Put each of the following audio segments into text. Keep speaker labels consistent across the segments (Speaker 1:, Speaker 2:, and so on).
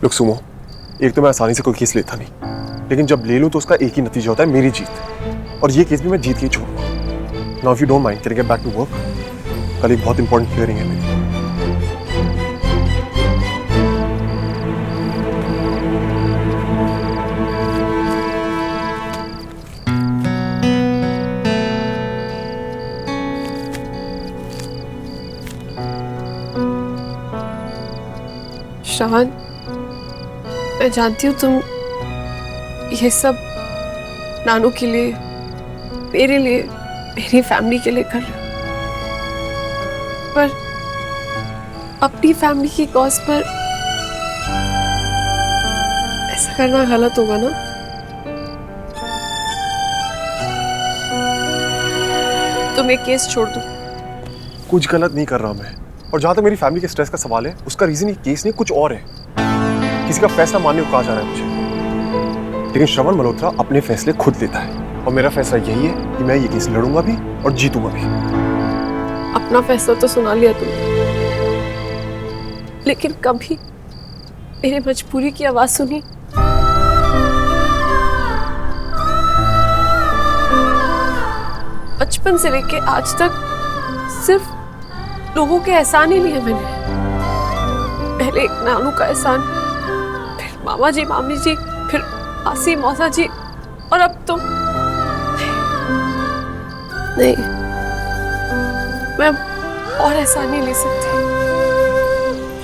Speaker 1: Look Sumo, एक तो मैं आसानी से कोई केस लेता नहीं, लेकिन जब ले लूं तो उसका एक ही नतीजा होता है, मेरी जीत। और ये केस भी मैं जीत के ही छोड़ूंगा। Now if you don't mind, can I get back to work? कल एक बहुत इंपॉर्टेंट हियरिंग है मेरी।
Speaker 2: श्रवण, मैं जानती हूँ तुम ये सब नानू के लिए, मेरे लिए, मेरी फैमिली के लिए कर रहे हो, पर अपनी फैमिली की कॉज पर ऐसा करना गलत होगा ना? तुम एक केस छोड़ दो।
Speaker 1: कुछ गलत नहीं कर रहा मैं, और जहां तक मेरी फैमिली के स्ट्रेस का सवाल है, उसका रीजन ये केस नहीं कुछ और है। किसी का फैसला मानने को कहा जा रहा है मुझे, लेकिन श्रवण मल्होत्रा अपने फैसले खुद लेता है, और मेरा फैसला यही है कि मैं ये केस लड़ूंगा भी और जीतूंगा भी।
Speaker 2: अपना फैसला तो सुना लिया तुमने, लेकिन कभी मेरी मजबूरी की आवाज सुनी? बचपन से लेके आज तक सिर्फ लोगों के एहसान ही लिए मैंने। पहले एक नानू का एहसान, फिर मामा जी, मामी जी, फिर आसी, मौसा जी, और अब तुम। नहीं, मैं और एहसान नहीं ले सकती।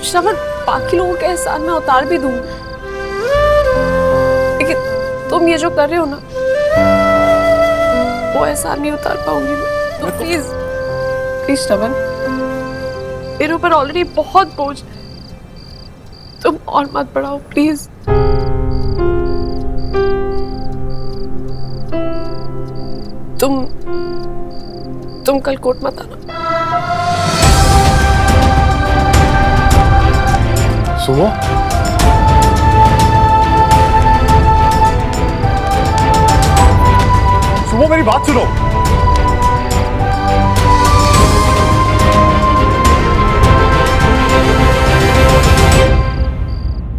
Speaker 2: श्रवण, बाकी लोगों के एहसान में उतार भी दूंगी, लेकिन तुम ये जो कर रहे हो ना, वो एहसान नहीं उतार पाऊंगी मैं। तो प्लीज प्लीज श्रवण, मेरे ऊपर ऑलरेडी बहुत बोझ, तुम और मत बढ़ाओ प्लीज। तुम कल कोर्ट मत आना।
Speaker 1: सुनो, सुनो मेरी बात सुनो।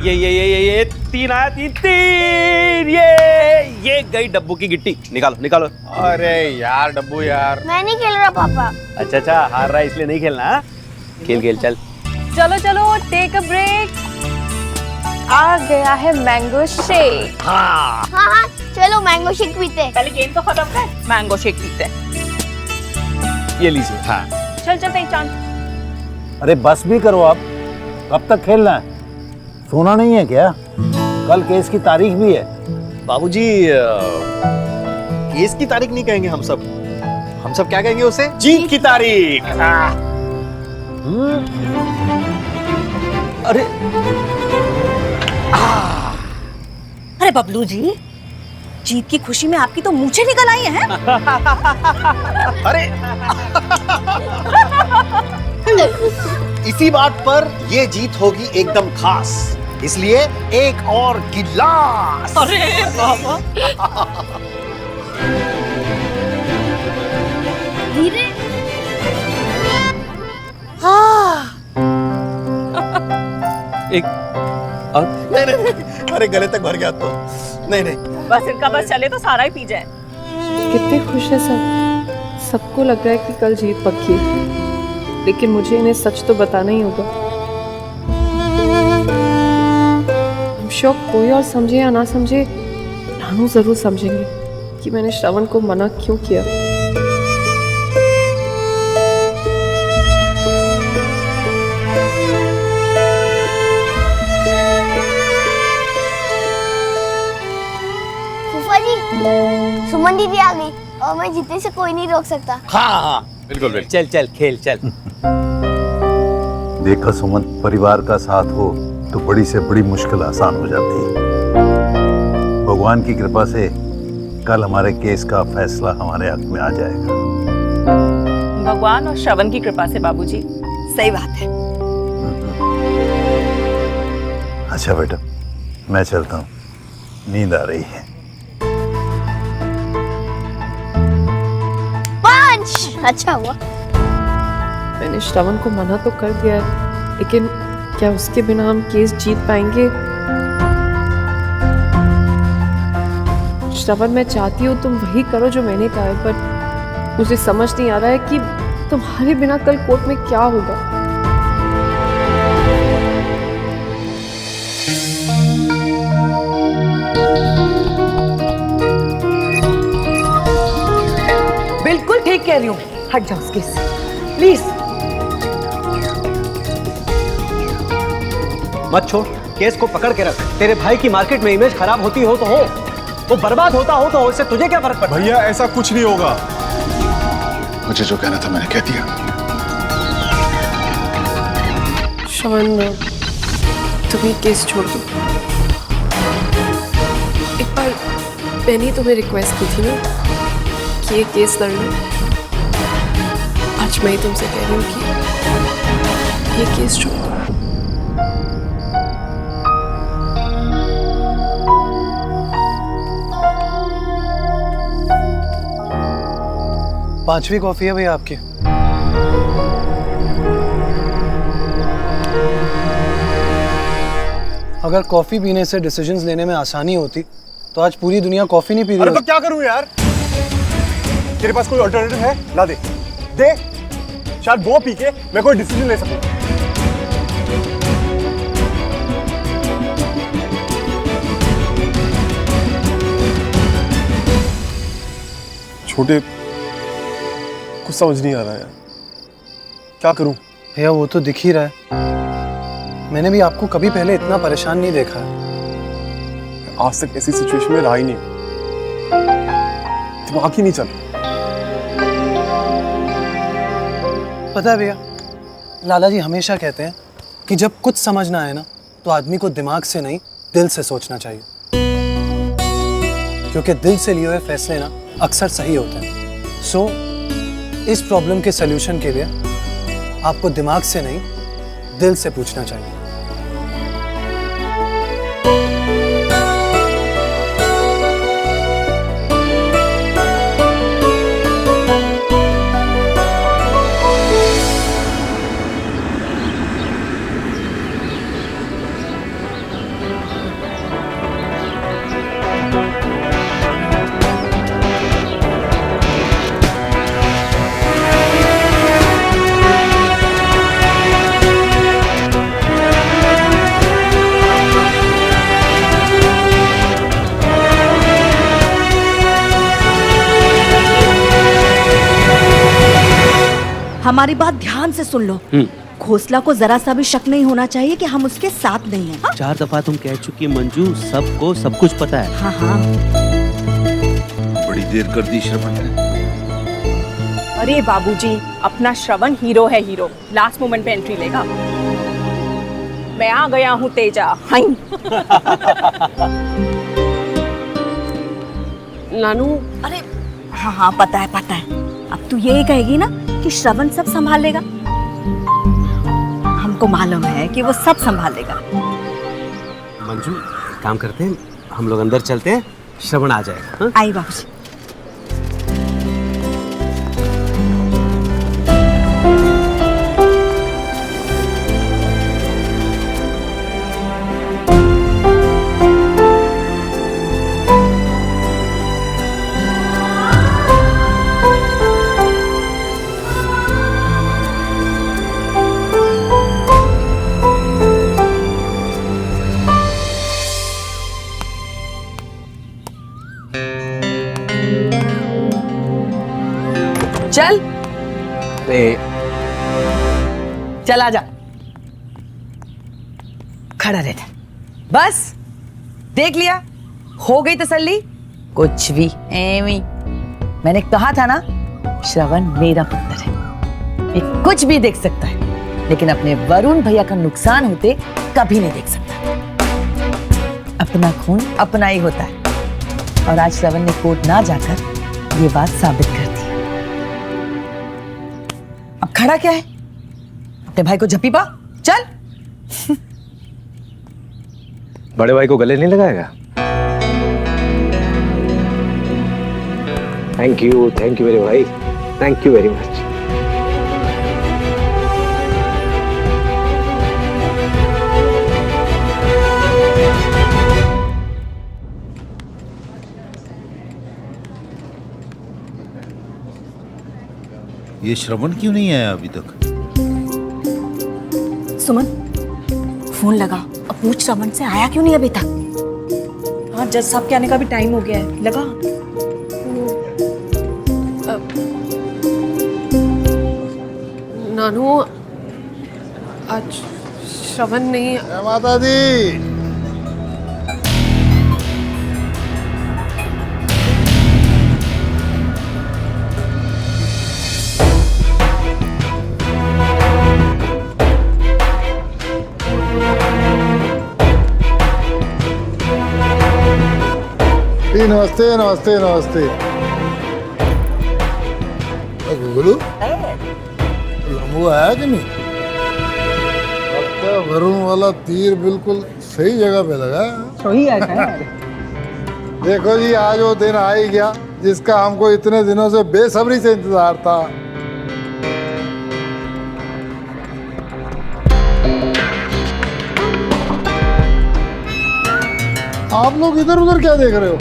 Speaker 3: ये तीन आया, तीन ये गई डब्बू की गिट्टी। निकालो निकालो।
Speaker 4: अरे यार डब्बू यार,
Speaker 5: मैं नहीं खेल रहा पापा।
Speaker 3: अच्छा हार रहा है इसलिए नहीं खेलना। हाँ? खेल चल।
Speaker 6: चलो टेक अ ब्रेक। आ गया है मैंगो शेक।
Speaker 3: हाँ
Speaker 5: हाँ, चलो मैंगो शेक पीते हैं।
Speaker 6: पहले गेम तो खत्म कर, मैंगो शेक पीते हैं।
Speaker 3: ये लीजिए। हाँ
Speaker 6: चल चांद।
Speaker 7: अरे बस भी करो आप, कब तक खेलना है? सोना नहीं है क्या? कल केस की तारीख भी है।
Speaker 4: बाबूजी केस की तारीख नहीं कहेंगे हम सब क्या कहेंगे उसे?
Speaker 3: जीत की तारीख।
Speaker 4: अरे
Speaker 6: अरे बबलू जी, जीत की खुशी में आपकी तो मूंछें निकल आई हैं।
Speaker 4: अरे इसी बात पर ये जीत होगी एकदम खास, इसलिए एक और गिलास।
Speaker 6: अरे बाबा,
Speaker 5: धीरे।
Speaker 3: एक
Speaker 4: नहीं, अरे गले तक भर गया तो नहीं।
Speaker 6: बस इनका बस चले तो सारा ही पी जाए।
Speaker 2: कितने खुश है सब, सबको लग रहा है कि कल जीत पक्की, लेकिन मुझे इन्हें सच तो बताना ही होगा। श्योर कोई और समझे या ना समझे, नानू जरूर समझेंगे कि मैंने श्रवण को मना क्यों किया।
Speaker 5: फूफा जी, सुमन दीदी आ गई और मैं जीतने से कोई नहीं रोक सकता।
Speaker 3: हाँ बिल्कुल। चल खेल चल।
Speaker 7: देखा सुमन, परिवार का साथ हो तो बड़ी से बड़ी मुश्किल आसान हो जाती है। भगवान की कृपा से कल हमारे केस का फैसला हमारे हक में आ जाएगा।
Speaker 6: भगवान और श्रवण की कृपा से बाबूजी, सही बात है।
Speaker 7: अच्छा बेटा, मैं चलता हूँ, नींद आ रही है।
Speaker 5: अच्छा हुआ
Speaker 2: मैंने श्रवण को मना तो कर दिया है, लेकिन क्या उसके बिना हम केस जीत पाएंगे? श्रवण, मैं चाहती हूँ तुम वही करो जो मैंने कहा है, पर मुझे समझ नहीं आ रहा है कि तुम्हारे बिना कल कोर्ट में क्या होगा।
Speaker 8: बिल्कुल ठीक कह रही हूँ, हट जाओ उसके से प्लीज।
Speaker 4: मत छोड़, केस को पकड़ के रख। तेरे भाई की मार्केट में इमेज खराब होती हो तो हो, वो बर्बाद होता हो तो इससे तुझे क्या फर्क पड़ता है?
Speaker 1: भैया ऐसा कुछ नहीं होगा। मुझे जो कहना था मैंने कह दिया।
Speaker 2: श्रवण, तुम ये केस छोड़ दो। एक बार मैंने तुम्हें रिक्वेस्ट की थी ना कि ये केस लड़ लो। आज मैं ही तुमसे कह रही हूँ कि ये केस छोड़ दो।
Speaker 9: पांचवी कॉफी है भैया आपकी। अगर कॉफी पीने से डिसीजंस लेने में आसानी होती तो आज पूरी दुनिया कॉफी नहीं पी रही।
Speaker 1: अरे तो क्या करूं यार? तेरे पास कोई अल्टरनेटिव है? ला दे दे, शायद वो पी के मैं कोई डिसीजन ले सकूं। छोटे, कुछ समझ नहीं आ रहा यार, क्या करूं?
Speaker 9: भैया वो तो दिख ही रहा है, मैंने भी आपको कभी पहले इतना परेशान नहीं देखा है।
Speaker 1: आज तक ऐसी सिचुएशन में रहा ही नहीं, दिमाग ही नहीं चल।
Speaker 9: पता है भैया, लाला जी हमेशा कहते हैं कि जब कुछ समझ ना आए ना तो आदमी को दिमाग से नहीं दिल से सोचना चाहिए, क्योंकि दिल से लिए हुए फैसले ना अक्सर सही होते हैं। सो इस प्रॉब्लम के सलूशन के लिए आपको दिमाग से नहीं दिल से पूछना चाहिए।
Speaker 8: हमारी बात ध्यान से सुन लो। घोसला को जरा सा भी शक नहीं होना चाहिए कि हम उसके साथ नहीं हैं। हाँ?
Speaker 3: 4 दफा तुम कह चुकी है मंजू, सबको सब कुछ पता है।
Speaker 8: हाँ हाँ।
Speaker 7: बड़ी देर कर दी श्रवण ने।
Speaker 6: अरे बाबूजी, अपना श्रवण हीरो है, हीरो। लास्ट मोमेंट पे एंट्री लेगा। मैं आ गया हूँ तेजा। हाय।
Speaker 2: नानू,
Speaker 8: अरे हाँ हाँ पता है पता है। अब तू यही कहेगी ना कि श्रवण सब संभाल लेगा। हमको मालूम है कि वो सब संभाल लेगा।
Speaker 3: मंजू, काम करते हैं, हम लोग अंदर चलते हैं, श्रवण आ जाएगा। हाँ?
Speaker 8: आई बाबूजी। चल चल आजा, खड़ा रहता। बस देख लिया, हो गई तसल्ली। कुछ भी एवी, मैंने कहा था ना, श्रवण मेरा पुत्र है, ये कुछ भी देख सकता है, लेकिन अपने वरुण भैया का नुकसान होते कभी नहीं देख सकता। अपना खून अपना ही होता है, और आज श्रवण ने कोर्ट ना जाकर ये बात साबित कर दी। अब खड़ा क्या है, अपने भाई को झप्पी पा, चल।
Speaker 3: बड़े भाई को गले नहीं लगाएगा? थैंक यू मेरे भाई, थैंक यू वेरी मच।
Speaker 7: ये श्रवण क्यों नहीं आया अभी तक?
Speaker 8: सुमन, फोन लगा और पूछ श्रवण से आया क्यों नहीं अभी तक।
Speaker 6: हाँ, जज साहब के आने का भी टाइम हो गया है, लगा।
Speaker 2: नानू, आज श्रवण नहीं।
Speaker 10: माता दी, नमस्ते नमस्ते नमस्ते। गुगलू, लम्बू आया कि नहीं? अब तो वरुण वाला तीर बिल्कुल सही जगह पे लगा।
Speaker 6: सही है।
Speaker 10: देखो जी, आज वो दिन आ ही गया जिसका हमको इतने दिनों से बेसब्री से इंतजार था। आप लोग इधर उधर क्या देख रहे हो?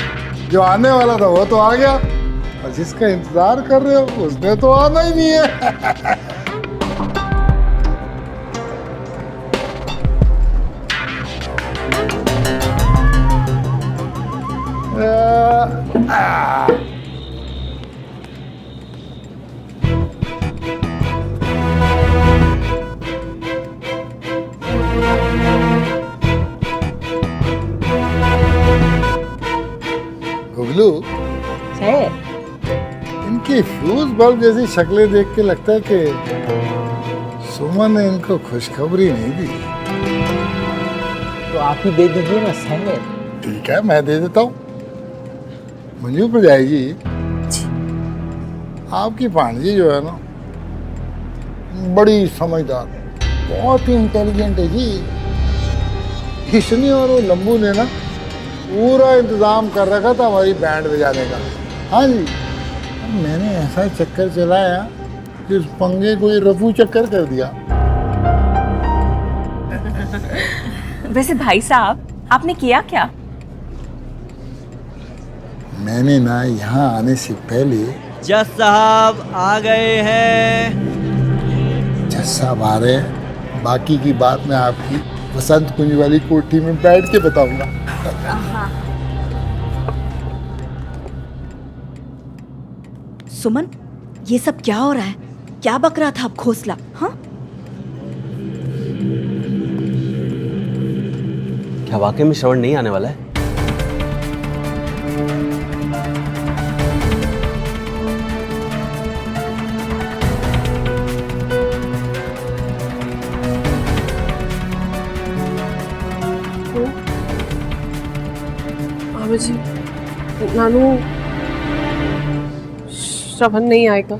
Speaker 10: जो आने वाला था वो तो आ गया, और जिसका इंतजार कर रहे हो उसने तो आना ही नहीं है। गुगलू, इनकी फ्यूज बल्ब जैसी शक्लें देख के लगता है कि सुमन ने इनको खुशखबरी नहीं दी।
Speaker 4: तो आप ही दे दीजिए ना सर।
Speaker 10: ठीक है, मैं दे देता हूँ। मंजू प्रजाई जी, आपकी भांजी जो है ना, बड़ी समझदार, बहुत ही इंटेलिजेंट है जी। किशनी और वो लंबू ने ना पूरा इंतजाम कर रखा था हमारी बैंड बजाने का। हाँ जी, मैंने ऐसा चक्कर चलाया कि उस पंगे को ये रफू चक्कर कर दिया।
Speaker 6: वैसे भाई साहब, आपने किया क्या?
Speaker 10: मैंने ना यहाँ आने से पहले
Speaker 3: जज साहब आ गए हैं।
Speaker 10: जज साहब आ रहे हैं, बाकी की बात मैं आपकी वसंत कुंज वाली कोठी में बैठ के बताऊंगा।
Speaker 11: सुमन, ये सब क्या हो रहा है? क्या बक रहा था अब घोंसला? हाँ,
Speaker 3: क्या वाकई में श्रवण नहीं आने वाला है?
Speaker 2: मामा जी, नानू, श्रवण नहीं आएगा।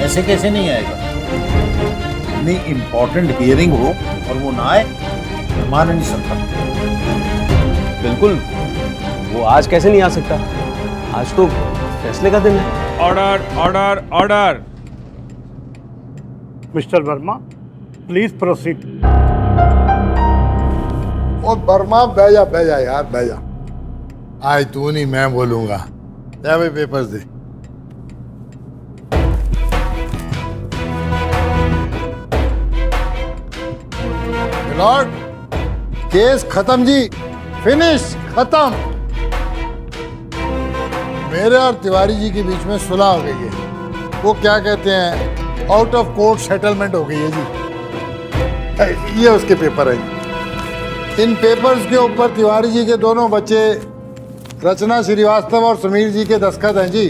Speaker 7: ऐसे कैसे नहीं आएगा? इतनी इम्पोर्टेंट हियरिंग हो और वो ना आए, मैं मान नहीं सकता।
Speaker 3: बिल्कुल, वो आज कैसे नहीं आ सकता? आज तो फैसले का दिन है।
Speaker 12: Order order order. Mister Verma, please proceed.
Speaker 10: और वर्मा, बह जा यार, बह जा। आज तू नहीं, मैं बोलूंगा। जा भाई, पेपर्स दे। लॉर्ड, केस खत्म जी, फिनिश, खत्म। मेरे और तिवारी जी के बीच में सुलह हो गई है। वो क्या कहते हैं, आउट ऑफ कोर्ट सेटलमेंट हो गई है जी। ये उसके पेपर है। इन पेपर्स के ऊपर तिवारी जी के दोनों बच्चे रचना श्रीवास्तव और समीर जी के दस्तखत हैं जी।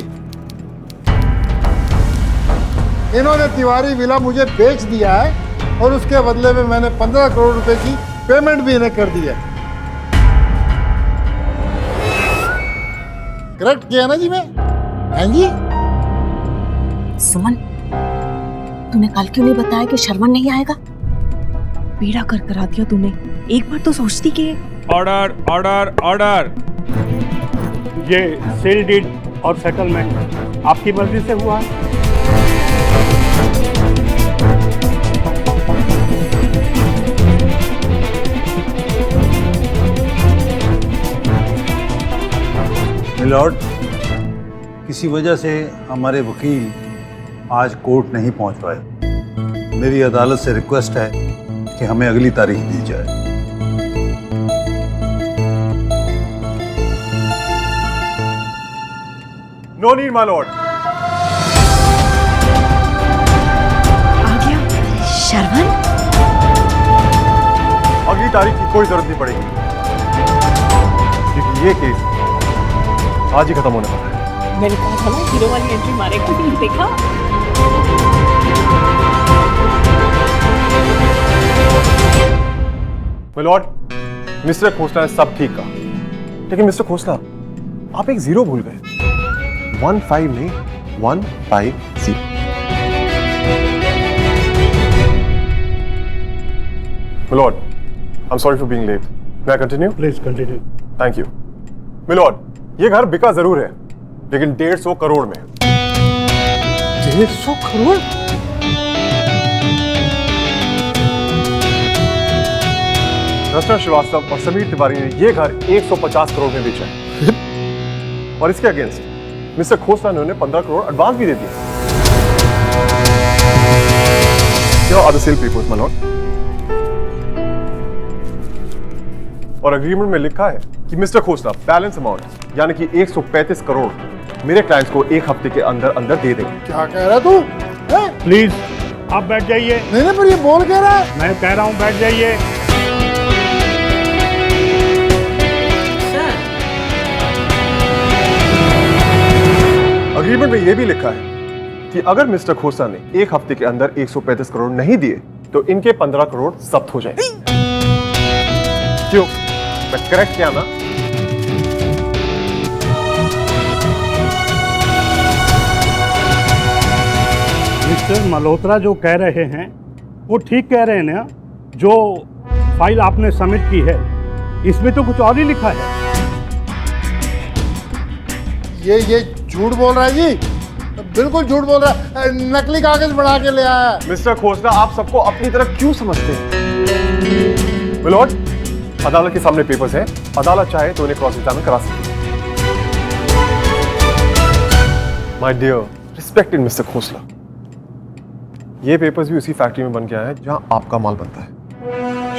Speaker 10: इन्होंने तिवारी विला मुझे बेच दिया है और उसके बदले में मैंने 15 करोड़ रुपए की पेमेंट भी इन्हें कर दी है। करेक्ट किया ना जी मैं? हाँ जी।
Speaker 11: सुमन, तूने कल क्यों नहीं बताया कि श्रवण नहीं आएगा? पीड़ा कर करा दिया तूने। एक बार तो सोचती कि।
Speaker 12: Order order order. ये सेल डीड और सेटलमेंट आपकी मर्जी से हुआ है।
Speaker 7: मिलॉर्ड, किसी वजह से हमारे वकील आज कोर्ट नहीं पहुंच पाए। मेरी अदालत से रिक्वेस्ट है कि हमें अगली तारीख दी जाए।
Speaker 1: No need my lord.
Speaker 11: आ गया श्रवण।
Speaker 1: अगली तारीख की कोई जरूरत नहीं पड़ेगी, क्योंकि ये केस आज ही खत्म होने वाला है।
Speaker 6: मैंने कहा था ना हीरो वाली एंट्री मारेगा, देखा?
Speaker 1: माय लॉर्ड, मिस्टर खोसला ने सब ठीक कहा, लेकिन मिस्टर खोसला आप एक जीरो भूल गए। 15 नहीं, 150। My lord, I'm sorry for being late. May I continue?
Speaker 12: Please continue.
Speaker 1: Thank you. My lord, ये घर बिका जरूर है, लेकिन 150 करोड़ में।
Speaker 10: 150 करोड़?
Speaker 1: रचना श्रीवास्तव और समीर तिवारी ने ये घर 150 करोड़ में बेचा है। और इसके अगेंस्ट मिस्टर खोसला ने उन्हें 15 करोड़ एडवांस भी दे दिए। Here are the sale papers, my lord. और एग्रीमेंट में लिखा है कि मिस्टर खोसला बैलेंस अमाउंट यानी कि 135 करोड़ मेरे क्लाइंट्स को एक हफ्ते के अंदर अंदर दे देंगे।
Speaker 10: क्या कह रहा तू?
Speaker 12: प्लीज आप बैठ जाइए।
Speaker 10: नहीं पर ये बोल कह रहा है।
Speaker 12: मैं कह रहा हूँ बैठ जाइए।
Speaker 1: अग्रीमेंट में यह भी लिखा है कि अगर मिस्टर खोसला ने एक हफ्ते के अंदर 135 करोड़ नहीं दिए तो इनके 15 करोड़ जब्त हो जाएंगे। क्यों? मैं करेक्ट किया ना?
Speaker 12: मिस्टर मल्होत्रा जो कह रहे हैं वो ठीक कह रहे हैं ना। जो फाइल आपने सबमिट की है इसमें तो कुछ और ही लिखा है।
Speaker 10: ये झूठ बोल रहा है जी, बिल्कुल झूठ बोल रहा है। नकली कागज बना के ले आया है।
Speaker 1: मिस्टर खोसला आप सबको अपनी तरफ क्यों समझते हैं? मिलॉर्ड, अदालत के सामने पेपर्स हैं, अदालत चाहे तो उन्हें क्रॉस एग्जामिन करा सकती है। My dear respected mister Khosla, ये पेपर्स भी उसी फैक्ट्री में बन के आए हैं जहां आपका माल बनता है,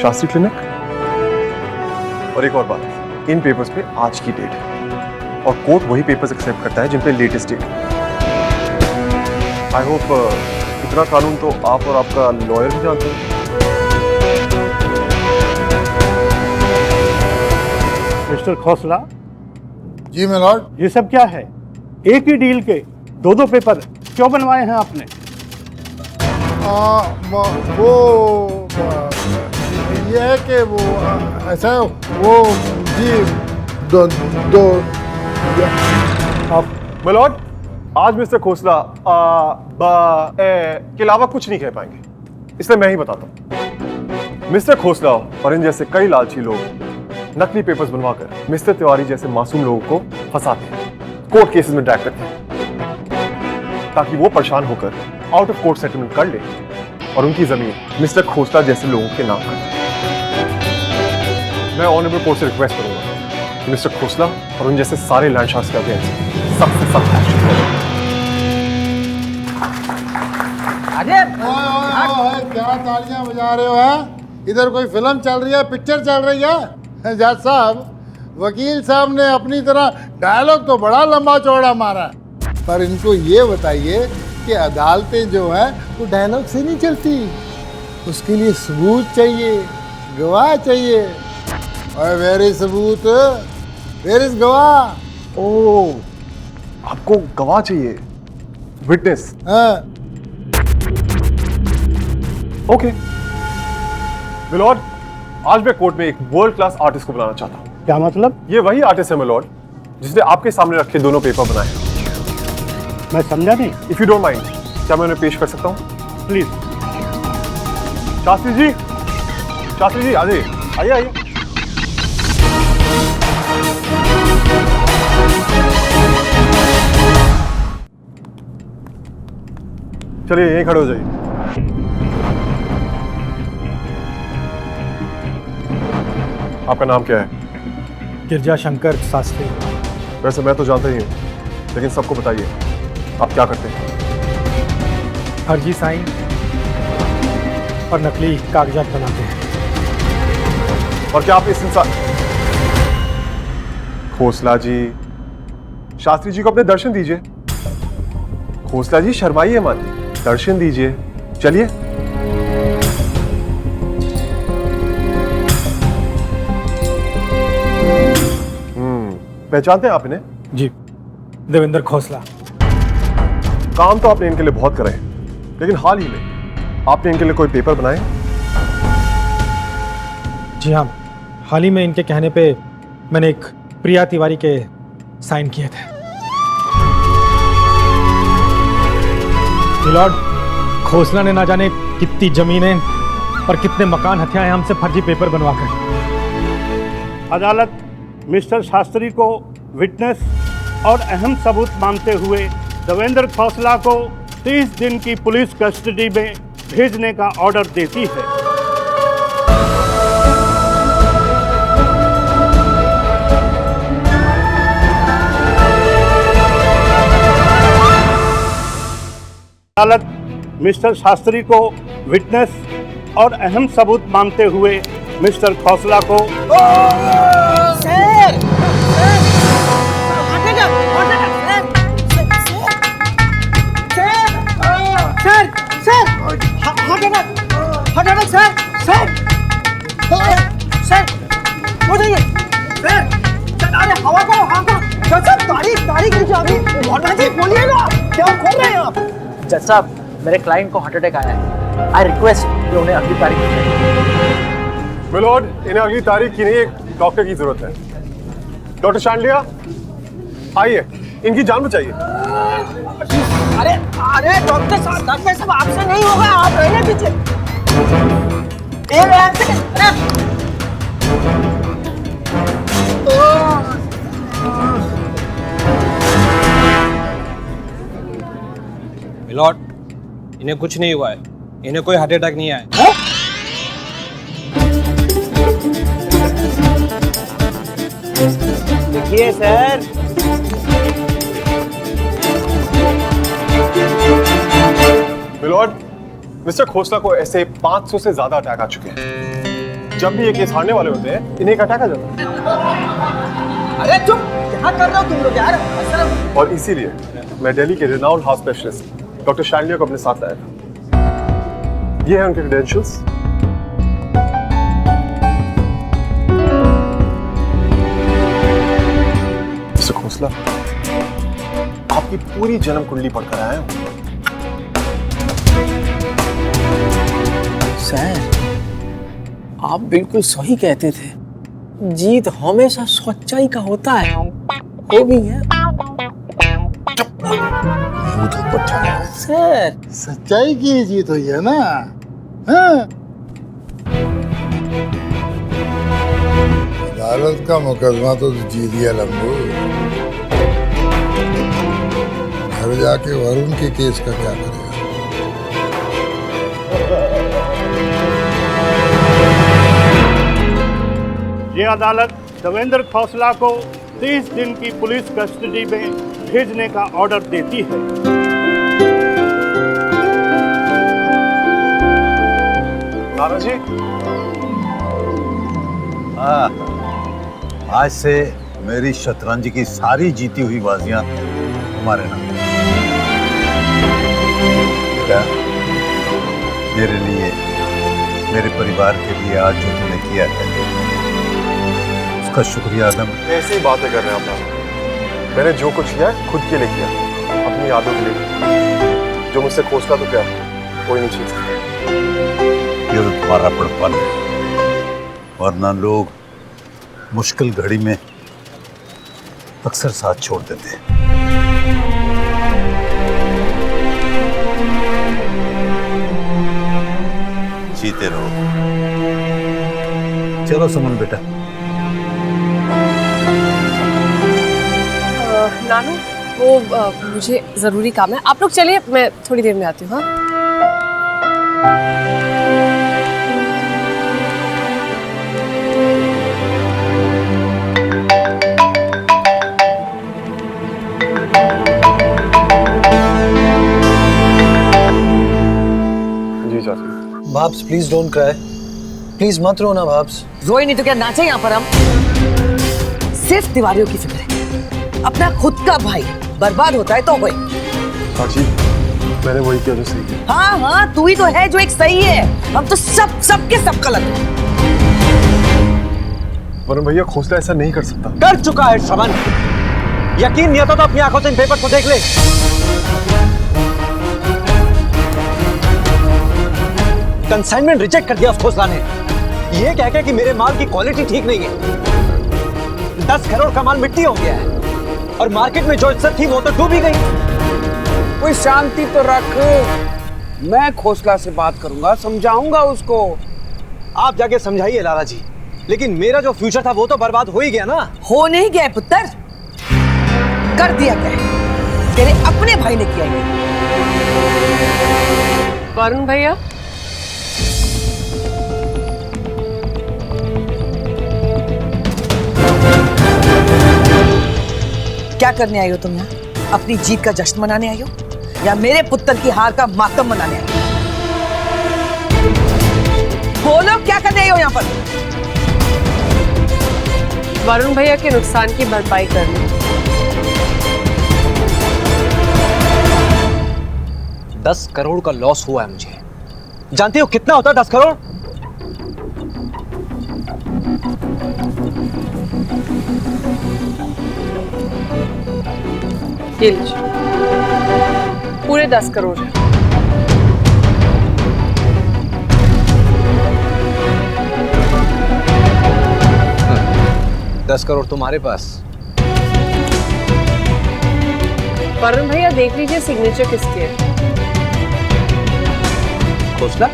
Speaker 1: शास्त्री क्लिनिक। और एक और बात, इन पेपर्स पे आज की डेट है और कोर्ट वही पेपर्स एक्सेप्ट करता है जिन पे लेटेस्ट डेट है। आई होप इतना कानून तो आप और आपका लॉयर भी जानते हैं।
Speaker 12: Mister Khosla
Speaker 10: ji my lord.
Speaker 12: ये सब क्या है? एक ही डील के दो पेपर क्यों बनवाए हैं आपने?
Speaker 10: ये है कि वो ऐसा वो जी दो
Speaker 1: माय लॉर्ड, आज मिस्टर खोसला के अलावा कुछ नहीं कह पाएंगे, इसलिए मैं ही बताता हूं। मिस्टर खोसला और इन जैसे कई लालची लोग नकली पेपर्स बनवाकर मिस्टर तिवारी जैसे मासूम लोगों को फंसाते हैं, कोर्ट केसेस में ड्रैग करते हैं, ताकि वो परेशान होकर आउट ऑफ कोर्ट सेटलमेंट कर ले और उनकी जमीन मिस्टर खोसला जैसे लोगों के नाम कर। मैं ऑनरेबल कोर्ट से रिक्वेस्ट करूंगा कि मिस्टर खोसला और उन जैसे सारे लैंड शार्क्स के अगेंस्ट सबसे सख्त एक्शन करें।
Speaker 10: क्या तालियां बजा रहे हो? है इधर कोई फिल्म चल रही है, पिक्चर चल रही है? जज साहब, वकील साहब ने अपनी तरह डायलॉग तो बड़ा लंबा चौड़ा मारा, पर इनको ये बताइए कि अदालतें जो हैं वो डायलॉग से नहीं चलती, उसके लिए सबूत चाहिए, गवाह चाहिए। और वेर इज सबूत, वेर इज गवाह?
Speaker 1: ओ, आपको गवाह चाहिए, विटनेस?
Speaker 10: हाँ।
Speaker 1: ओके मिलॉर्ड, आज मैं कोर्ट में एक वर्ल्ड क्लास आर्टिस्ट को बुलाना चाहता हूँ।
Speaker 12: क्या मतलब?
Speaker 1: ये वही आर्टिस्ट है मिलॉर्ड जिसने आपके सामने रखे दोनों पेपर बनाए।
Speaker 12: मैं समझा नहीं।
Speaker 1: इफ यू डोंट माइंड, क्या मैं उन्हें पेश कर सकता हूँ? प्लीज। शास्त्री जी, शास्त्री जी आइए, आइए आइए। चलिए यहीं खड़े हो जाइए। आपका नाम क्या है?
Speaker 9: गिरजा शंकर शास्त्री।
Speaker 1: वैसे मैं तो जानता ही हूँ, लेकिन सबको बताइए आप क्या करते हैं।
Speaker 13: फर्जी साइन और नकली कागजात बनाते हैं।
Speaker 1: और क्या आप इस इंसान खोसला जी, शास्त्री जी को अपने दर्शन दीजिए। खोसला जी शर्माइए मत, दर्शन दीजिए। चलिए। पहचानते हैं आप इन्हें?
Speaker 13: जी, देवेंद्र खोसला।
Speaker 1: काम तो आपने इनके लिए बहुत करे, लेकिन हाल ही में आपने इनके लिए कोई पेपर बनाए?
Speaker 13: जी हाँ, हाल ही में इनके कहने पे मैंने एक प्रिया तिवारी के साइन किए थे। मिलॉर्ड, खोसला ने ना जाने कितनी जमीनें और कितने मकान हथियाए हमसे फर्जी पेपर बनवाकर।
Speaker 12: अदालत मिस्टर शास्त्री को विटनेस और अहम सबूत मानते हुए देवेंद्र खोसला को 30 दिन की पुलिस कस्टडी में भेजने का ऑर्डर देती है। अदालत मिस्टर शास्त्री को विटनेस और अहम सबूत मानते हुए मिस्टर खोसला को
Speaker 4: जज साहब, मेरे क्लाइंट को हार्ट अटैक आया है। आई रिक्वेस्ट कि उन्हें अगली तारीख
Speaker 1: मिलोड, इन्हें अगली तारीख की नहीं, एक डॉक्टर की जरूरत है। डॉक्टर शांडिया, आइए, इनकी जान बचाइए।
Speaker 4: अरे अरे डॉक्टर साहब आपसे नहीं होगा, आप रहने पीछे।
Speaker 3: मिलॉर्ड, इन्हें कुछ नहीं हुआ है, इन्हें कोई हार्ट अटैक नहीं आया है।
Speaker 4: देखिए सर,
Speaker 1: मिलोड, मिस्टर खोसला को ऐसे 500 से ज्यादा अटैक आ चुके हैं। जब भी ये केस हारने वाले होते हैं, इन्हें एक अटैक आ जाता है।
Speaker 4: अरे चुप, क्या कर रहे हो तुम लोग यार?
Speaker 1: और इसीलिए मैं दिल्ली के renowned heart specialist doctor Shandiya को अपने साथ लाया था। ये है उनके क्रेडेंशियल्स। मिस्टर खोसला, आपकी पूरी जन्म कुंडली पढ़कर आया हूं।
Speaker 4: सर, आप बिल्कुल सही कहते थे। जीत हमेशा सच्चाई का होता है। वो भी है
Speaker 10: सर, सच्चाई की ही जीत हुई है ना? हाँ? अदालत का मुकदमा तो जीत दिया लंबू। घर जाके वरुण के केस का क्या करेगा?
Speaker 12: ये अदालत देवेंद्र खोसला को 30 दिन की पुलिस कस्टडी में भेजने का ऑर्डर देती है।
Speaker 1: नाना जी,
Speaker 7: हाँ, आज से मेरी शतरंज की सारी जीती हुई बाजियां तुम्हारे नाम। क्या मेरे लिए, मेरे परिवार के लिए आज जो तुमने किया है, उसका शुक्रिया अदम।
Speaker 1: ऐसी बातें कर रहे हैं आप नाना। मैंने जो कुछ किया खुद के लिए किया, अपनी यादों के लिए। जो मुझसे खोसला तो क्या, कोई नहीं छीन सकता।
Speaker 7: ये तो तुम्हारा बड़पन है, वरना लोग मुश्किल घड़ी में अक्सर साथ छोड़ देते हैं। जीते रहो। चलो सुमन बेटा।
Speaker 2: नानू, वो मुझे जरूरी काम है, आप लोग चलिए, मैं थोड़ी देर में आती हूँ। हाँ,
Speaker 9: भाब्स प्लीज डोंट क्राई, प्लीज मत रोना भाब्स।
Speaker 8: रोए नहीं तो क्या नाचे यहाँ पर हम? सिर्फ तिवारियों की फिक्र है, अपना खुद का भाई बर्बाद होता है तो होए।
Speaker 1: चाची मैंने वही किया जो सही है।
Speaker 8: हाँ हाँ तू ही तो है जो एक सही है, हम तो सबके सब गलत हैं।
Speaker 1: वरुण भैया खोसला ऐसा नहीं कर सकता।
Speaker 13: कर चुका है श्रवण, यकीन नहीं आता तो अपनी आंखों से इन पेपर को देख ले। कंसाइनमेंट रिजेक्ट कर दिया उस खोसला ने, ये कह के कि मेरे माल की क्वालिटी ठीक नहीं है। 10 करोड़ का माल मिट्टी हो गया है और मार्केट में जो इज्जत थी वो तो डूबी गई।
Speaker 4: कोई शांति तो रख, मैं खोसला से बात करूंगा, समझाऊंगा उसको।
Speaker 13: आप जाके समझाइए लाला जी, लेकिन मेरा जो फ्यूचर था वो तो बर्बाद हो ही गया ना।
Speaker 8: हो नहीं गया पुत्र, कर दिया क्या है, तेरे अपने भाई ने किया ये।
Speaker 2: वरुण भैया
Speaker 8: क्या करने आई हो तुम यहाँ? अपनी जीत का जश्न मनाने आई हो या मेरे पुत्र की हार का मातम मनाने आई हो? बोलो क्या करने आई हो यहाँ पर?
Speaker 2: वरुण भैया के नुकसान की भरपाई करनी।
Speaker 13: 10 करोड़ का लॉस हुआ है मुझे, जानते हो कितना होता है 10 करोड़?
Speaker 2: ये लीजिए, पूरे 10 करोड़ है।
Speaker 13: हाँ, 10 करोड़ तुम्हारे पास।
Speaker 2: वरुण भैया देख लीजिए सिग्नेचर किसके है।
Speaker 13: खोसला?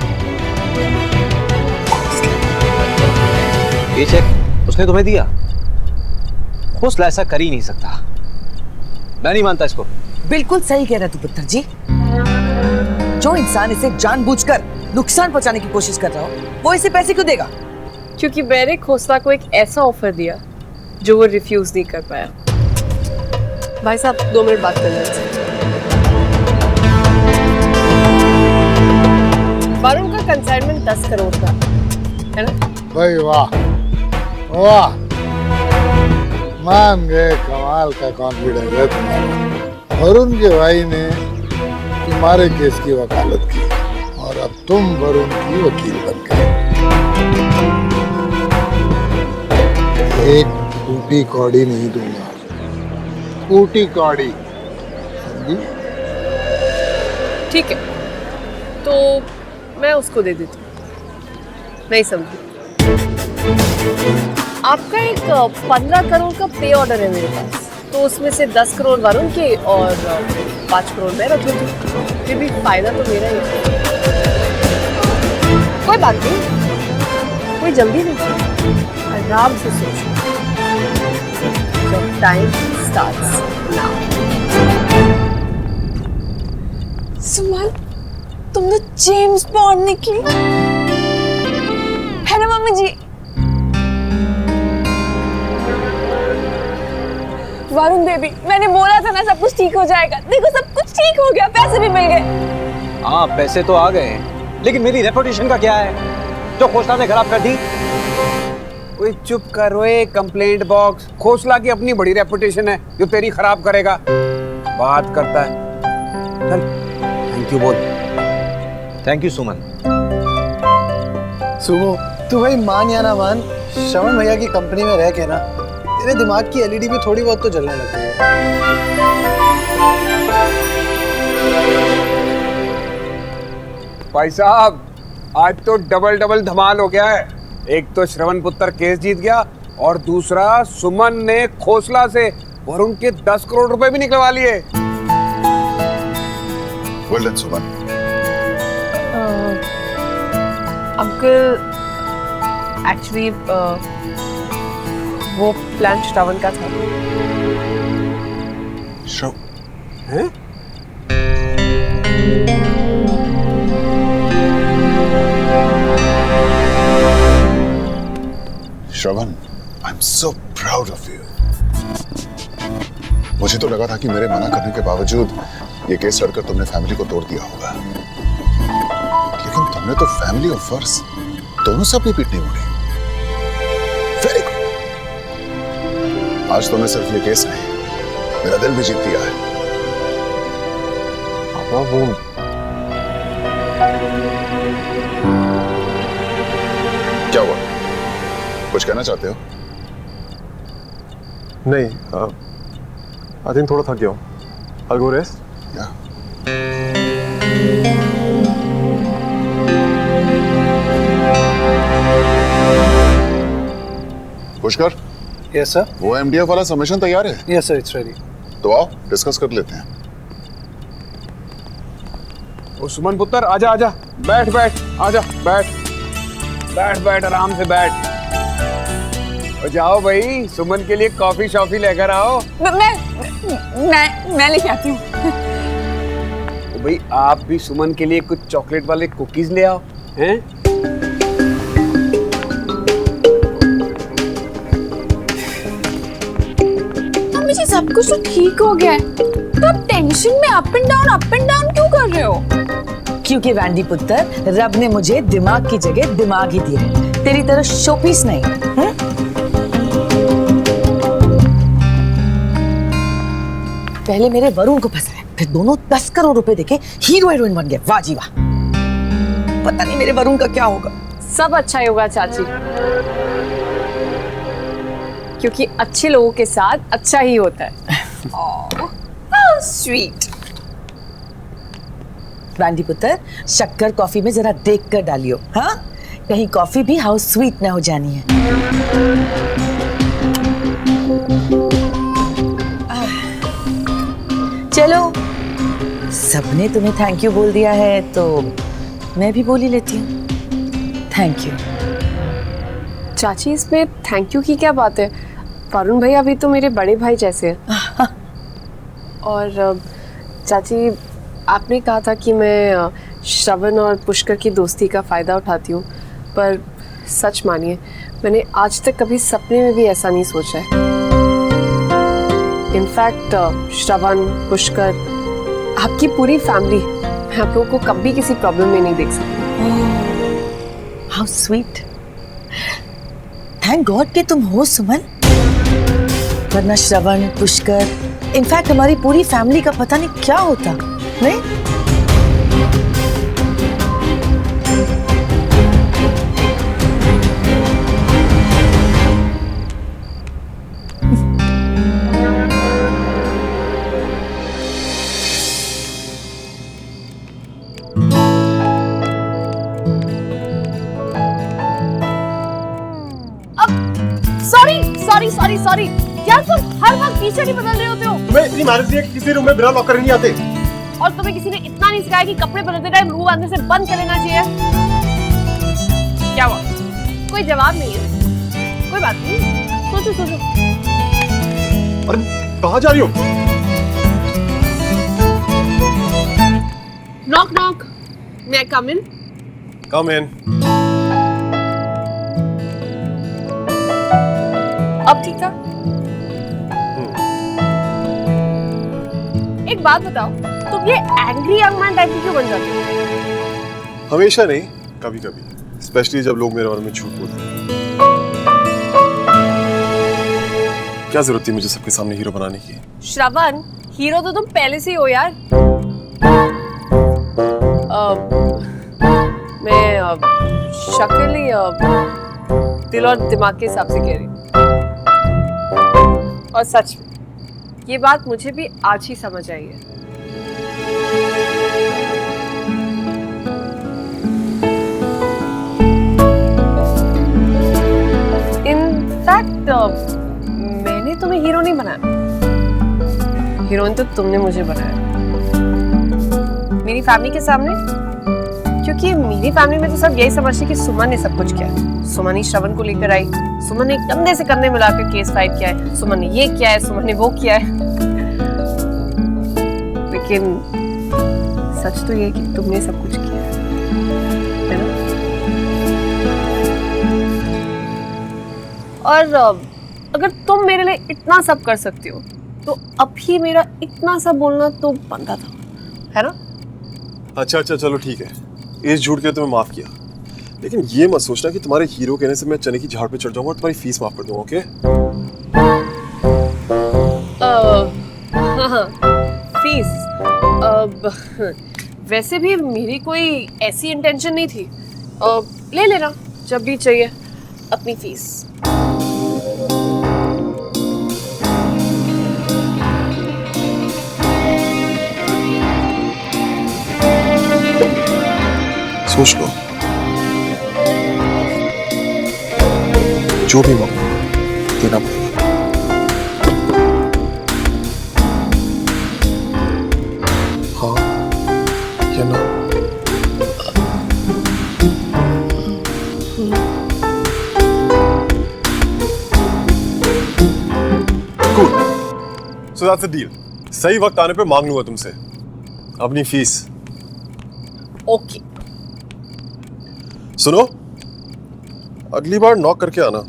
Speaker 13: ये चेक उसने तुम्हें दिया? खोसला ऐसा कर ही नहीं सकता, मैं नहीं मानता इसको।
Speaker 8: बिल्कुल सही कह रहा तू पुत्र जी, जो इंसान इसे जानबूझकर नुकसान पहुंचाने की कोशिश कर रहा हो वो इसे पैसे क्यों देगा?
Speaker 2: क्योंकि मैंने खोसला को एक ऐसा ऑफर दिया जो वो रिफ्यूज नहीं कर पाया। भाई साहब 2 मिनट बात कर लेते हैं। वरुण का कंसाइनमेंट 10 करोड़ का है ना?
Speaker 10: भाई वाह वाह, मान गए, कमाल का कॉन्फिडेंस है तुम्हारा। वरुण के भाई ने तुम्हारे केस की वकालत की और अब तुम वरुण की वकील बन गए। एक टूटी कौड़ी नहीं दूंगा, टूटी कौड़ी, समझी?
Speaker 2: ठीक है, तो मैं उसको दे देती हूँ। नहीं समझी? आपका एक 15 करोड़ का पे ऑर्डर है मेरे पास, तो उसमें से 10 करोड़ वरुण के और 5 करोड़ मैं रख लेती हूँ, फिर भी फायदा तो मेरा ही है। कोई बात नहीं, कोई जल्दी नहीं, आराम से सोचो। Time starts now.
Speaker 11: सुमन, तुम तो जेम्स बॉन्ड निकली है ना मम्मी जी? वरुण बेबी, मैंने बोला था ना सब कुछ ठीक हो जाएगा। देखो सब कुछ ठीक हो गया, पैसे भी मिल गए।
Speaker 13: हाँ पैसे तो आ गए, लेकिन मेरी रेपुटेशन का क्या है जो खोसला ने खराब कर दी?
Speaker 4: ओए चुप कर ओए, कंप्लेंट बॉक्स। खोसला की अपनी बड़ी रेपुटेशन है जो तेरी खराब करेगा। बात करता है, चल थैंक यू बोल।
Speaker 13: Thank you Suman.
Speaker 9: सुमो, तू भाई मान या ना मान, श्रवण भैया की कंपनी में रह के ना तेरे दिमाग की एलईडी भी थोड़ी बहुत तो जलने लगती है।
Speaker 4: भाई साहब आज तो डबल धमाल हो गया है। एक तो श्रवण पुत्र केस जीत गया और दूसरा सुमन ने खोसला से वरुण के 10 करोड़ रुपए भी निकलवा लिए।
Speaker 10: Well done Suman.
Speaker 2: Uncle actually वो प्लान श्रवण का था।
Speaker 1: हैं?
Speaker 14: Shravan, I am so proud of you. मुझे तो लगा था कि मेरे मना करने के बावजूद ये केस लड़कर तुमने फैमिली को तोड़ दिया होगा, लेकिन तुमने तुमने तो फैमिली और फर्ज दोनों से अपनी पीठ नहीं मोड़ी। Very good. आज तुमने सिर्फ ये केस नहीं, मेरा दिल भी जीत लिया है।
Speaker 1: पापा वो
Speaker 14: क्या हुआ? कुछ कहना चाहते हो?
Speaker 1: नहीं, आई थिंक थोड़ा थक गया हूँ। I'll go rest.
Speaker 14: Yeah. Pushkar,
Speaker 9: yes sir.
Speaker 14: वो एमडीएफ वाला सबमिशन तैयार है?
Speaker 9: Yes sir, it's ready.
Speaker 14: तो आओ डिस्कस कर लेते हैं।
Speaker 4: ओ सुमन पुत्र, आजा आजा, बैठ बैठ, आजा बैठ बैठ बैठ, आराम से बैठ। और जाओ भाई, सुमन के लिए कॉफी शॉफी लेकर आओ।
Speaker 6: मैं लेके आती हूँ।
Speaker 4: तो भाई आप भी सुमन के लिए कुछ चॉकलेट वाले कुकीज ले आओ, हैं?
Speaker 2: मम्मी जी सब कुछ तो ठीक हो गया है, तो आप टेंशन में अप एंड डाउन क्यों कर रहे हो?
Speaker 8: क्योंकि वैंडी पुत्र, रब ने मुझे दिमाग की जगह दिमाग ही दिया, तेरी तरह शोपीस नहीं। पहले मेरे वरुण को फंसाया, फिर दोनों 10 करोड़ रुपए देके हीरो हीरोइन बन गए। वाह जी वाह। पता नहीं मेरे वरुण का क्या होगा।
Speaker 2: सब अच्छा ही होगा चाची, क्योंकि अच्छे लोगों के साथ अच्छा ही होता है।
Speaker 8: स्वीट। वैंडी पुत्र, शक्कर कॉफी में जरा देख कर डालियो, हाँ? कहीं कॉफी भी हाउस स्वीट ना हो जानी है। चलो, सबने तुम्हें थैंक यू बोल दिया है तो मैं भी बोल ही लेती हूँ। Thank you.
Speaker 2: चाची, इसमें थैंक यू की क्या बात है? वरुण भाई अभी तो मेरे बड़े भाई जैसे हैं। और चाची, आपने कहा था कि मैं श्रवण और पुष्कर की दोस्ती का फ़ायदा उठाती हूँ, पर सच मानिए मैंने आज तक कभी सपने में भी ऐसा नहीं सोचा है। इनफैक्ट श्रवण, पुष्कर, आपकी पूरी फैमिली, मैं आप लोगों को कभी किसी प्रॉब्लम में नहीं देख सकती।
Speaker 8: How sweet. थैंक गॉड कि तुम हो सुमन, वरना श्रवण, पुष्कर, इनफैक्ट हमारी पूरी फैमिली का पता नहीं क्या होता, नहीं?
Speaker 2: सॉरी यार, तुम हर वक्त पीछे नहीं बदल रहे होते हो।
Speaker 1: तुम्हें इतनी मैनर्स है कि किसी रूम में बिना लॉक करे नहीं आते।
Speaker 2: और तुम्हें किसी ने इतना नहीं सिखाया कि कपड़े बदलते टाइम रूम अंदर से बंद कर लेना चाहिए? क्या हुआ? कोई जवाब नहीं है? कोई बात नहीं, सोचो।
Speaker 1: अरे कहाँ जा रही हो?
Speaker 2: नॉक नॉक, मैं कम इन?
Speaker 1: कम इन।
Speaker 2: अब ठीक था? एक बात बताओ, तुम ये एंग्री यंग मैन टाइप क्यों बन जाते हो?
Speaker 1: हमेशा नहीं, कभी कभी, स्पेशली जब लोग मेरे बारे में झूठ बोलते हैं। क्या जरूरत थी मुझे सबके सामने हीरो बनाने की?
Speaker 2: श्रवण, हीरो तो तुम पहले से ही हो यार। मैं शक्ल ही दिल और दिमाग के हिसाब से कह रही हूँ। और सच में ये बात मुझे भी आज ही समझ आई है। इनफैक्ट मैंने तुम्हें हीरो नहीं बनाया, हीरोइन तो तुमने मुझे बनाया मेरी फैमिली के सामने, क्योंकि मेरी फैमिली में तो सब यही समझते कि सुमन ने सब कुछ किया है। सुमन ही श्रवण को लेकर आई, सुमन ने कंधे से कंधे मिलाकर केस फाइट किया है, सुमन ने ये किया है, सुमन ने वो किया है। लेकिन सच तो ये है कि तुमने सब कुछ किया है ना? और अगर तुम मेरे लिए इतना सब कर सकती हो तो अभी मेरा इतना सब बोलना तो बनता था, है ना?
Speaker 1: अच्छा चलो ठीक है, इस झूठ के लिए तुम्हें माफ किया, लेकिन ये मत सोचना कि तुम्हारे हीरो कहने से मैं चने की झाड़ पे चढ़ जाऊंगा और तुम्हारी फीस माफ कर दूंगा, ओके?
Speaker 2: हाँ, फीस। वैसे भी मेरी कोई ऐसी इंटेंशन नहीं थी। ले लेना जब भी चाहिए अपनी फीस।
Speaker 1: सोच लो, जो भी मांगो देना पड़ेगा। हाँ या ना? Cool. So that's the deal. सही वक्त आने पे मांग लूंगा तुमसे अपनी फीस।
Speaker 2: ओके।
Speaker 1: सुनो, अगली बार नॉक करके आना।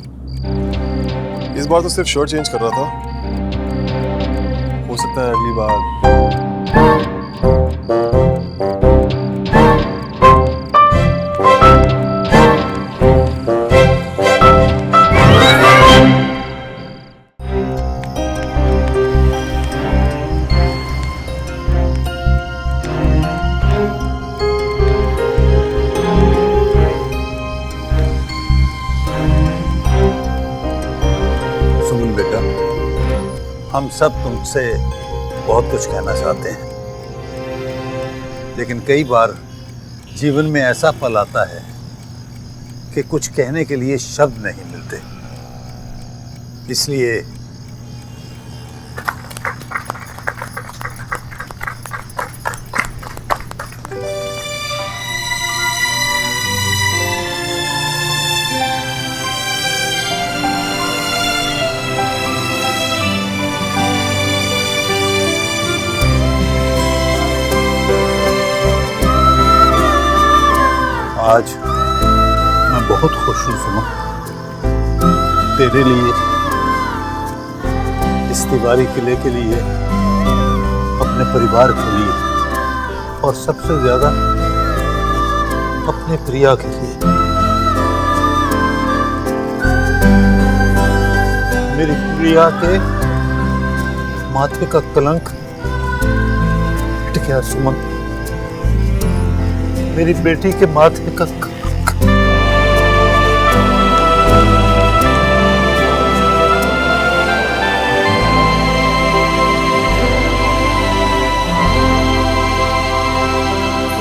Speaker 1: इस बार तो सिर्फ शर्ट चेंज कर रहा था, हो सकता है अगली बार।
Speaker 7: हम सब तुमसे बहुत कुछ कहना चाहते हैं, लेकिन कई बार जीवन में ऐसा पल आता है कि कुछ कहने के लिए शब्द नहीं मिलते। इसलिए आज मैं बहुत खुश हूँ सुमन, तेरे लिए, इस तिवारी किले के लिए, अपने परिवार के लिए और सबसे ज्यादा अपने प्रिया के लिए। मेरी प्रिया के माथे का कलंक हट गया सुमन, मेरी बेटी के माथे का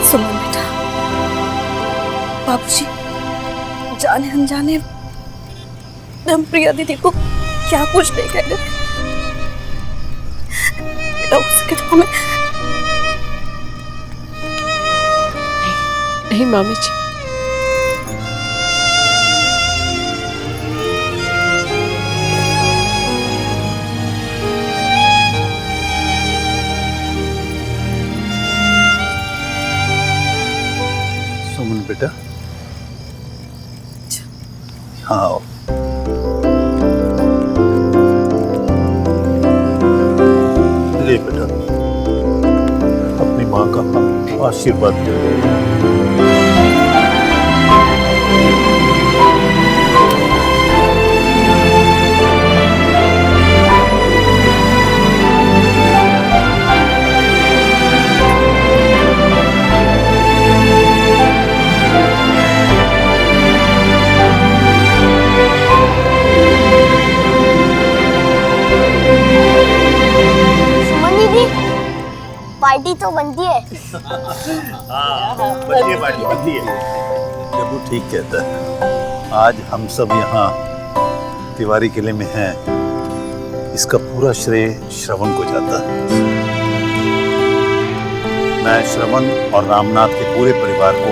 Speaker 11: सुमन बेटा, बाबूजी जाने अनजाने हम प्रिया दीदी को क्या कुछ नहीं कहने बेटा, उसके तो हमें
Speaker 2: नहीं मामी जी।
Speaker 7: सुमन बेटा, हाँ आओ। ले बेटा, अपनी माँ का आशीर्वाद दे।
Speaker 5: पार्टी तो बनती है।
Speaker 7: बनती है। जब वो ठीक कहता है। आज हम सब यहाँ तिवारी किले में हैं, इसका पूरा श्रेय श्रवण को जाता है। मैं श्रवण और रामनाथ के पूरे परिवार को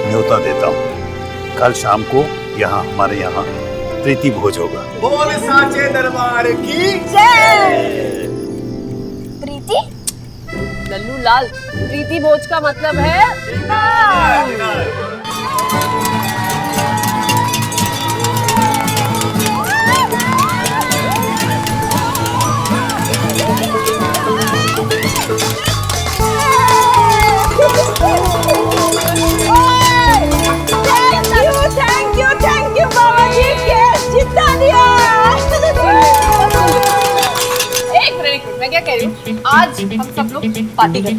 Speaker 7: न्योता देता हूँ। कल शाम को यहाँ हमारे यहाँ प्रीति भोज होगा।
Speaker 3: बोल साचे दरबार की
Speaker 5: जय। प्रीति?
Speaker 2: लल्लू लाल, प्रीति भोज का मतलब है
Speaker 5: डिनर।
Speaker 2: कह रही हूँ, आज हम सब लोग पार्टी करें।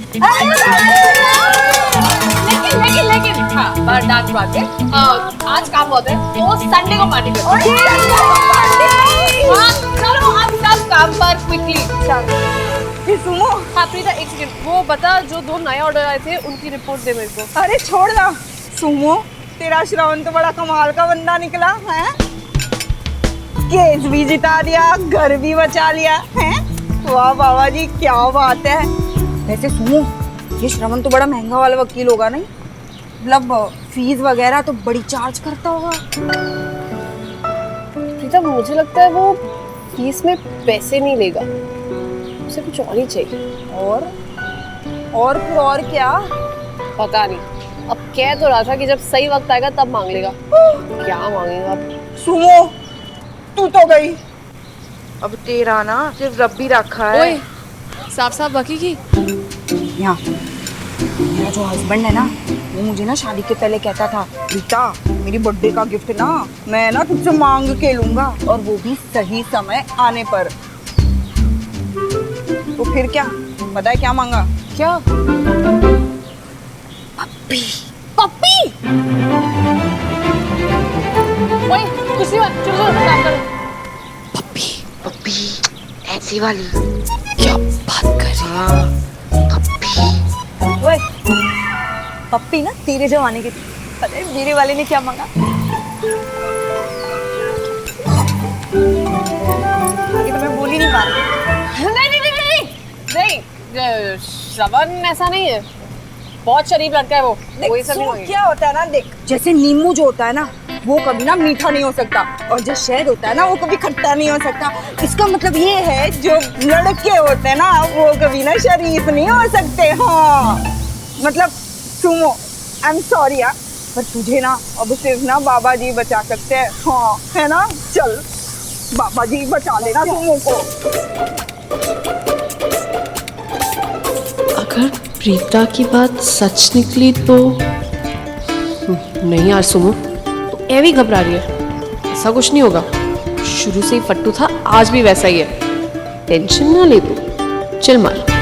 Speaker 2: लेकिन हाँ, डांस बात है, आज काम बहुत है, तो संडे को पार्टी करें। चलो हम सब काम पर क्विकली।
Speaker 6: सुमो,
Speaker 2: हाँ प्रीता एक सेकंड, वो बता जो 2 नए ऑर्डर आए थे उनकी रिपोर्ट दे मेरे को।
Speaker 6: अरे छोड़ ना सुमो, तेरा श्रवण तो बड़ा कमाल का बंदा निकला है। केस भी जिता दिया, घर भी बचा लिया है। वाह बाबा जी, क्या बात है। वैसे सुमो, ये श्रवण तो बड़ा महंगा वाला वकील होगा नहीं? मतलब फीस वगैरह तो बड़ी चार्ज करता होगा।
Speaker 2: प्रीता मुझे लगता है वो फीस में पैसे नहीं लेगा, उसे कुछ और ही चाहिए।
Speaker 6: और फिर और क्या?
Speaker 2: पता नहीं, अब कह तो रहा था कि जब सही वक्त आएगा तब मांग लेगा। क्या मांगेगा अब?
Speaker 6: सुमो, तू तो गई, अब तेरा ना सिर्फ रब्बी रखा है।
Speaker 2: ओए, साफ बाकी की
Speaker 6: यहाँ मेरा जो हस्बैंड है ना, वो मुझे ना शादी के पहले कहता था, रीता मेरी बर्थडे का गिफ्ट ना मैं ना तुझसे मांग के लूंगा, और वो भी सही समय आने पर। तो फिर क्या पता है क्या मांगा?
Speaker 2: क्या?
Speaker 6: पप्पी।
Speaker 2: पप्पी? ओए कुछ नहीं बात, चलो काम करो।
Speaker 11: पप्पी ऐसी वाली?
Speaker 2: क्या बात कर रही है?
Speaker 11: ओए, पप्पी ना तेरे जमाने की थी, पता है मेरे वाले ने क्या मांगा?
Speaker 6: ये तो मैं बोल ही नहीं पा रही।
Speaker 2: नहीं, श्रवण ऐसा नहीं है, बहुत शरीफ लड़का है वो। वही सब नहीं मांगेगा।
Speaker 6: क्या होता है ना, देख जैसे नींबू जो होता है ना, वो कभी ना मीठा नहीं हो सकता, और जो शहद होता है ना, वो कभी खट्टा नहीं हो सकता। इसका मतलब ये है जो लड़के होते हैं ना, वो कभी ना शरीफ नहीं हो सकते। हाँ मतलब सुमो, आई एम सॉरी यार, पर तुझे ना अब सिर्फ ना बाबा जी बचा सकते हैं। हाँ है ना, चल बाबा जी बचा लेना सुमो को।
Speaker 2: अगर प्रीता की बात सच निकली तो नहीं यार सुमो, तो ऐवी घबरा रही है, ऐसा कुछ नहीं होगा। शुरू से ही फट्टू था, आज भी वैसा ही है। टेंशन ना ले तू, चिल मार।